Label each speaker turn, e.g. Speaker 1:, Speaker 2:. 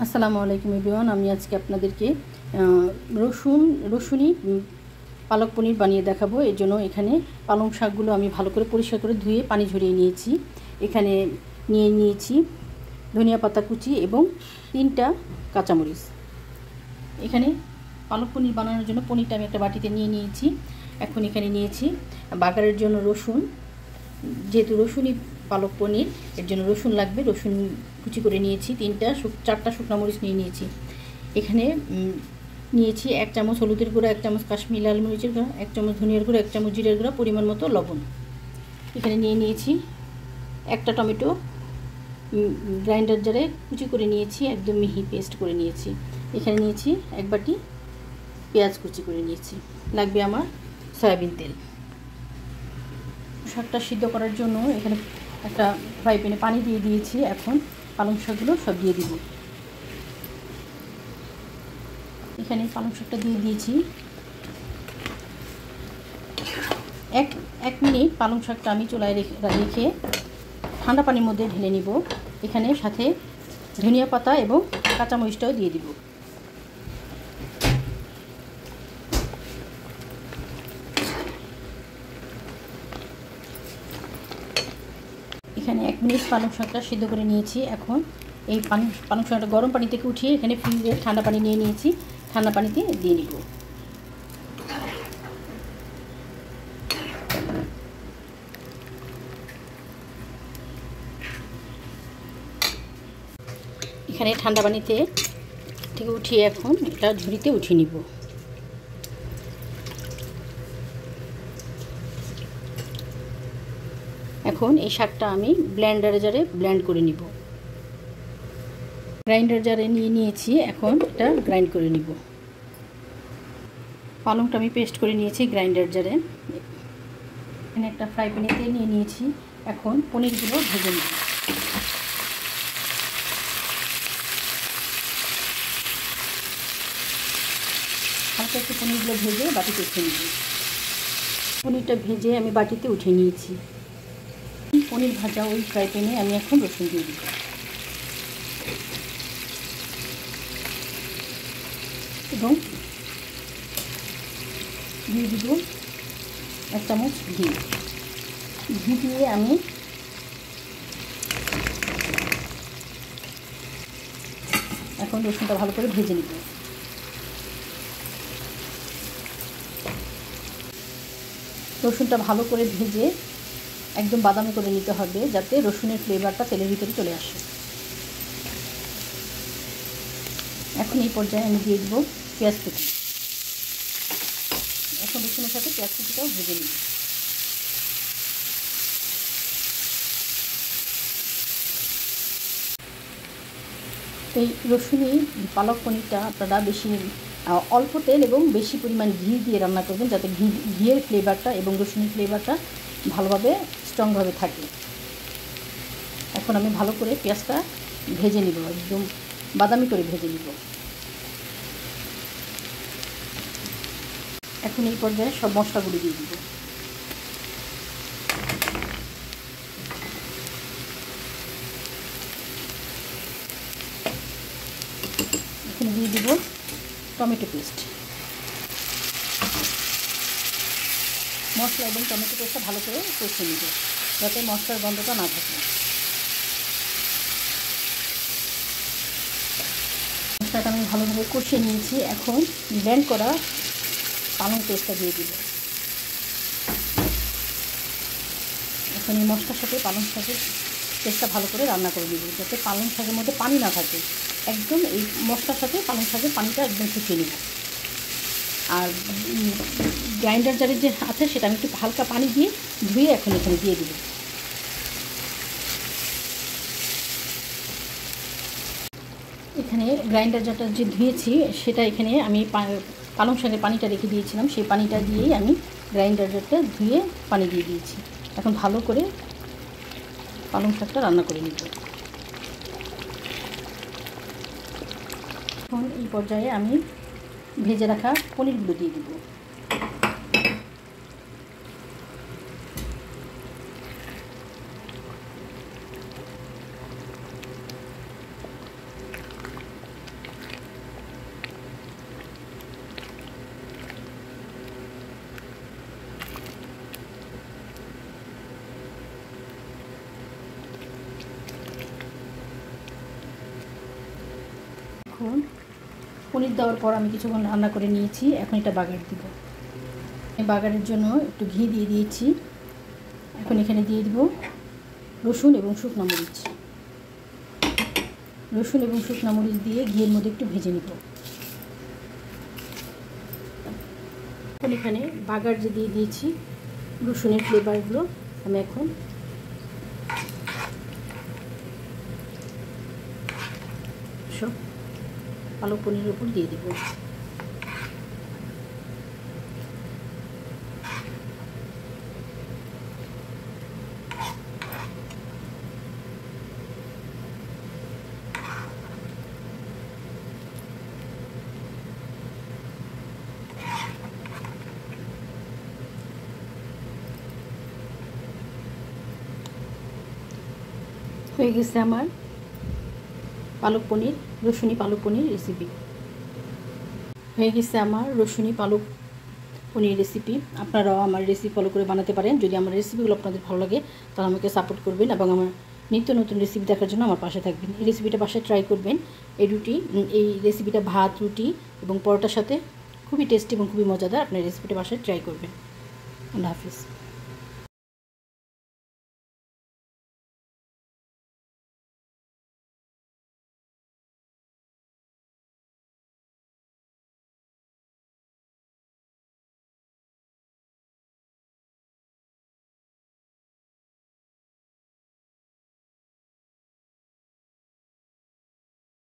Speaker 1: আসসালামু আলাইকুম এভরিওয়ান। আমি আজকে আপনাদেরকে রসুনি পালক পনির বানিয়ে দেখাবো। এর জন্য এখানে পালং শাকগুলো আমি ভালো করে পরিষ্কার করে ধুয়ে পানি ঝরিয়ে নিয়েছি। এখানে নিয়েছি ধনিয়া পাতা কুচি এবং 3টা কাঁচামরিচ। এখানে পালক পনির বানানোর জন্য পনিরটা আমি একটা বাটিতে নিয়েছি। এখন এখানে নিয়েছি বাগারের জন্য রসুন। যেহেতু রসুনি পালক পনির, এর জন্য রসুন লাগবে। রসুন কুচি করে নিয়েছি। 4টা শুকনো মরিচ নিয়েছি। এখানে নিয়েছি 1 চামচ হলুদের গুঁড়া, 1 চামচ কাশ্মীরি লাল মরিচের গুঁড়া, 1 চামচ ধনিয়ার গুঁড়া, 1 চামচ জিরার গুঁড়া, পরিমাণ মতো লবণ। এখানে নিয়েছি একটা টমেটো গ্রাইন্ডার জারে কুচি করে নিয়েছি, একদম মিহি পেস্ট করে নিয়েছি। এখানে নিয়েছি 1 বাটি পেঁয়াজ কুচি করে নিয়েছি। লাগবে আমার সয়াবিন তেল। শাকটা সিদ্ধ করার জন্য এখানে একটা ফ্রাই প্যানে পানি দিয়ে দিয়েছি। এখন পালং শাকগুলো সব দিয়ে দিব। এখানে পালং শাকটা দিয়ে দিয়েছি। এক মিনিট পালং শাকটা আমি চুলায় রেখে ঠান্ডা পানির মধ্যে ঢেলে নিব। এখানে সাথে ধনিয়া পাতা এবং কাঁচামরিচটাও দিয়ে দিব। এখানে 1 মিনিট পালং শাকটা সিদ্ধ করে নিয়েছি। এখন এই পালং শাকটা গরম পানি থেকে উঠিয়ে এখানে ফ্রিজে ঠান্ডা পানি নিয়ে নিয়েছি। ঠান্ডা পানিতে দিয়ে নিব। এখানে ঠান্ডা পানিতে থেকে উঠিয়ে এখন এটা ঝুড়িতে উঠিয়ে নিব। এখন এই শাকটা আমি ব্লেন্ডার জারে ব্লেন্ড করে নিব। গ্রাইন্ডার জারে নিয়েছি। এখন এটা গ্রাইন্ড করে নিব। পালংটা আমি পেস্ট করে নিয়েছি গ্রাইন্ডার জারে। এখানে একটা ফ্রাই প্যানে তেল নিয়েছি। এখন পনিরগুলো ভেজে নিব। হালকা একটু পনিরগুলো ভেজে বাটিতে উঠিয়ে নিব। পনিরটা ভেজে আমি বাটিতে উঠিয়ে নিয়েছি। পনির ভাজা ওই ফ্রাই প্যানে আমি এখন রসুন দিয়ে দিব এবং দিয়ে দিব 1 চামচ ঘি দিয়ে আমি এখন রসুনটা ভালো করে ভেজে নিব। রসুনটা ভালো করে ভেজে একদম বাদামি করে নিতে হবে, যাতে রসুনের ফ্লেভারটা তেলের ভিতরে চলে আসে। এখন এই পর্যায়ে আমি দিয়ে দেব পেঁয়াজ কুচি। এখন রসুনের সাথে পেঁয়াজ কুচিটাও ভেজে নিব। এই রসুনি পালক পনিরটা আপনারা অল্প তেল এবং বেশি পরিমাণ ঘি দিয়ে রান্না করবেন, যাতে ঘিয়ের ফ্লেভারটা এবং রসুনের ফ্লেভারটা ভালোভাবে স্ট্রংভাবে থাকে। এখন আমি ভালো করে পেঁয়াজটা ভেজে নিব, একদম বাদামি করে ভেজে নিব। এখন এই পর্যায়ে সব মশলাগুলো দিয়ে দিব। এখানে দিয়ে দিব টমেটো পেস্ট। মশলা এবং টমেটো পেস্টটা ভালো করে কষিয়ে নিব, যাতে মশলার গন্ধটা না থাকে। মশলাটা আমি ভালোভাবে কষিয়ে নিয়েছি। এখন ব্লেন্ড করা পালং পেস্টটা দিয়ে দিব। এখন এই মশলার সাথে পালং শাকের পেস্টটা ভালো করে রান্না করে দিব, যাতে পালং শাকের মধ্যে পানি না থাকে। একদম এই মশলার সাথে পালং শাকের পানিটা একদম শুকিয়ে নেব। আর গ্রাইন্ডার জারে যে আছে সেটা আমি একটু হালকা পানি দিয়ে ধুয়ে এখন এখানে দিয়ে দিব। এখানে গ্রাইন্ডার জারটা যে ধুয়েছি সেটা এখানে আমি পালং শাকের পানিটা রেখে দিয়েছিলাম, সেই পানিটা দিয়েই আমি গ্রাইন্ডার জারটা ধুয়ে পানি দিয়ে দিয়েছি। এখন ভালো করে পালং শাকটা রান্না করে নিব। এখন এই পর্যায়ে আমি ভেজে রাখা পনিরগুলো দিয়ে দিব। এখন পনির দেওয়ার পর আমি কিছুক্ষণ রান্না করে নিয়েছি। এখন এটা বাগার দিব। বাগারের জন্য একটু ঘি দিয়ে দিয়েছি। এখন এখানে দিয়ে দিব রসুন এবং শুকনো মরিচ। রসুন এবং শুকনো মরিচ দিয়ে ঘিয়ের মধ্যে একটু ভেজে নিব। এখন এখানে বাগার যে দিয়ে দিয়েছি রসুনের ফ্লেভারগুলো আমি এখন সব পালক পনিরের উপর দিয়ে দিব। হয়ে গেছে আমার পালক পনির, রসুনি পালক পনির রেসিপি। হয়ে গেছে আমার রসুনি পালক পনির রেসিপি। আপনারাও আমার রেসিপি ফলো করে বানাতে পারেন। যদি আমার রেসিপিগুলো আপনাদের ভালো লাগে তাহলে আমাকে সাপোর্ট করবেন এবং আমার নিত্য নতুন রেসিপি দেখার জন্য আমার পাশে থাকবেন। এই রেসিপিটা বাসায় ট্রাই করবেন। এই রেসিপিটা ভাত, রুটি এবং পরোটার সাথে খুবই টেস্টি এবং খুবই মজাদার। আপনার রেসিপিটা বাসায় ট্রাই করবেন। আল্লাহ হাফিজ।